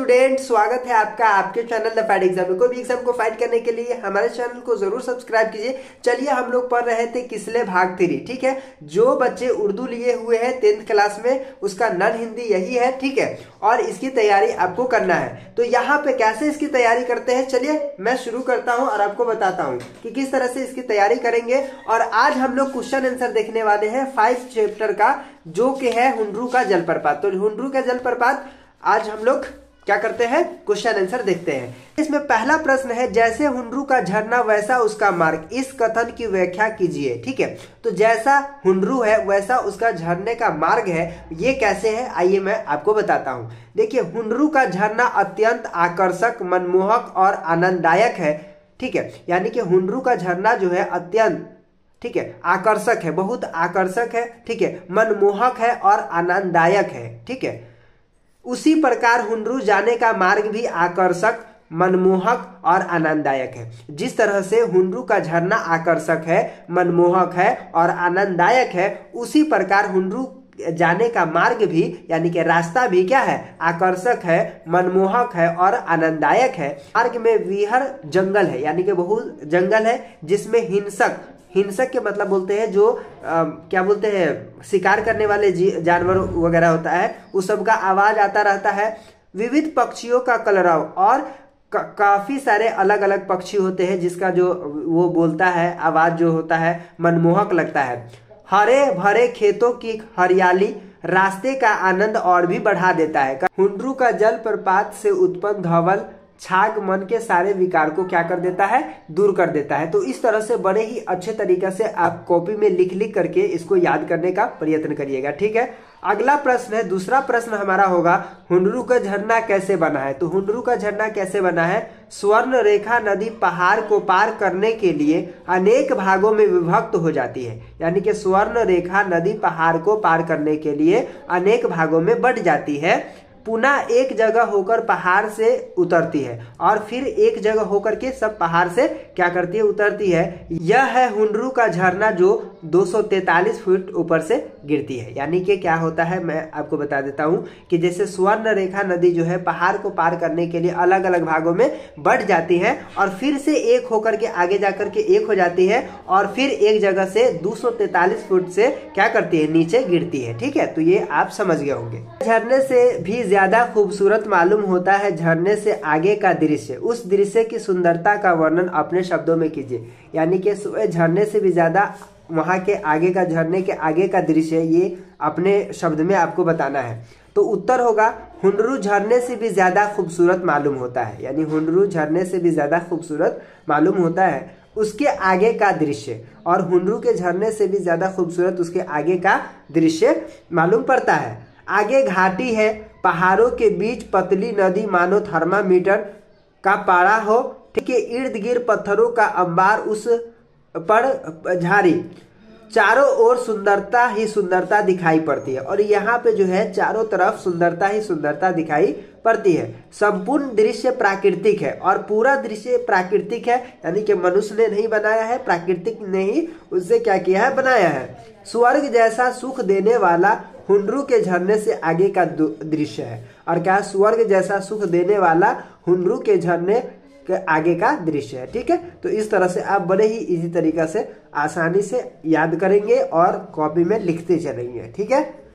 Student, स्वागत है आपका आपके चैनल द फाइट एग्जाम में। कोई भी एग्जाम को फाइट करने के लिए हमारे चैनल को जरूर सब्सक्राइब कीजिए। चलिए, हम लोग पढ़ रहे थे किसले भाग 3। ठीक है, जो बच्चे उर्दू लिए हुए हैं 10th क्लास में, उसका नन हिंदी यही है। ठीक है, और इसकी तैयारी आपको करना है। तो यहाँ पे कैसे इसकी तैयारी करते हैं, चलिए मैं शुरू करता हूँ और आपको बताता हूँ कि किस तरह से इसकी तैयारी करेंगे। और आज हम लोग क्वेश्चन आंसर देखने वाले हैं 5 चैप्टर का, जो कि है हुंडरू का जलप्रपात। तो हुंडरू का जलप्रपात आज हम लोग क्या करते हैं, क्वेश्चन आंसर देखते हैं। इसमें पहला प्रश्न है, जैसे हुंडरू का झरना वैसा उसका मार्ग, इस कथन की व्याख्या कीजिए। ठीक है, तो जैसा हुंडरू है वैसा उसका झरने का मार्ग है, ये कैसे है आइए मैं आपको बताता हूँ। देखिए, हुंडरू का झरना अत्यंत आकर्षक, मनमोहक और आनंददायक है। ठीक है, यानी कि हुंडरू का झरना जो है अत्यंत, ठीक है, आकर्षक है, बहुत आकर्षक है। ठीक है, मनमोहक है और आनंददायक है। ठीक है, उसी प्रकार हुंडरू जाने का मार्ग भी आकर्षक, मनमोहक और आनंददायक है। जिस तरह से हुंडरू का झरना आकर्षक है, मनमोहक है और आनंददायक है, उसी प्रकार हुंडरू जाने का मार्ग भी, यानी कि रास्ता भी क्या है, आकर्षक है, मनमोहक है और आनंददायक है। मार्ग में विहर जंगल है, यानी कि बहुत जंगल है, जिसमें हिंसक, हिंसक के मतलब बोलते हैं जो क्या बोलते हैं, शिकार करने वाले जानवर वगैरह होता है, उस सब का आवाज आता रहता है। विविध पक्षियों का कलरव, और काफी सारे अलग अलग पक्षी होते हैं जिसका जो वो बोलता है, आवाज जो होता है मनमोहक लगता है। हरे भरे खेतों की हरियाली रास्ते का आनंद और भी बढ़ा देता है। हुंडरू का जलप्रपात से उत्पन्न धवल छाग मन के सारे विकार को क्या कर देता है, दूर कर देता है। तो इस तरह से बड़े ही अच्छे तरीके से आप कॉपी में लिख लिख करके इसको याद करने का प्रयत्न करिएगा। ठीक है, अगला प्रश्न है, दूसरा प्रश्न हमारा होगा, हुंडरू का झरना कैसे बना है। तो हुंडरू का झरना कैसे बना है, स्वर्ण रेखा नदी पहाड़ को पार करने के लिए अनेक भागों में विभक्त हो जाती है। यानी कि स्वर्ण रेखा नदी पहाड़ को पार करने के लिए अनेक भागों में बढ़ जाती है, पुनः एक जगह होकर पहाड़ से उतरती है, और फिर एक जगह होकर के सब पहाड़ से क्या करती है, उतरती है। यह है हुंडरू का झरना जो 243 फीट ऊपर से गिरती है। यानी कि क्या होता है, मैं आपको बता देता हूं कि जैसे स्वर्ण रेखा नदी जो है पहाड़ को पार करने के लिए अलग अलग भागों में बढ़ जाती है, और फिर से एक होकर के आगे जाकर के एक हो जाती है, और फिर एक जगह से 243 फुट से क्या करती है, नीचे गिरती है। ठीक है, तो ये आप समझ गए होंगे। झरने से भी ज्यादा खूबसूरत मालूम होता है झरने से आगे का दृश्य। उस दृश्य की सुंदरता का वर्णन अपने शब्दों में कीजिए। यानी कि झरने से भी ज्यादा वहां के आगे का, झरने के आगे का दृश्य, ये अपने शब्द में आपको बताना है। तो उत्तर होगा, हुंडरू झरने से भी ज्यादा खूबसूरत मालूम होता है। यानी हुंडरू झरने से भी ज्यादा खूबसूरत मालूम होता है उसके आगे का दृश्य, और हुंडरू के झरने से भी ज्यादा खूबसूरत उसके आगे का दृश्य मालूम पड़ता है। आगे घाटी है, पहाड़ों के बीच पतली नदी मानो थर्मामीटर का पारा हो। ठीक है, इर्द गिर्द पत्थरों का अंबार, उस पर झाड़ी, चारों ओर सुंदरता ही सुंदरता दिखाई पड़ती है। और यहाँ पे जो है चारों तरफ सुंदरता ही सुंदरता दिखाई पड़ती है। संपूर्ण दृश्य प्राकृतिक है, और पूरा दृश्य प्राकृतिक है, यानी कि मनुष्य ने नहीं बनाया है, प्राकृतिक ने ही उससे क्या किया है, बनाया है। स्वर्ग जैसा सुख देने वाला हुंडरू के झरने से आगे का दृश्य है। और क्या, स्वर्ग जैसा सुख देने वाला हुंडरू के झरने के आगे का दृश्य है। ठीक है, तो इस तरह से आप बड़े ही इजी तरीका से आसानी से याद करेंगे और कॉपी में लिखते चलेंगे। ठीक है।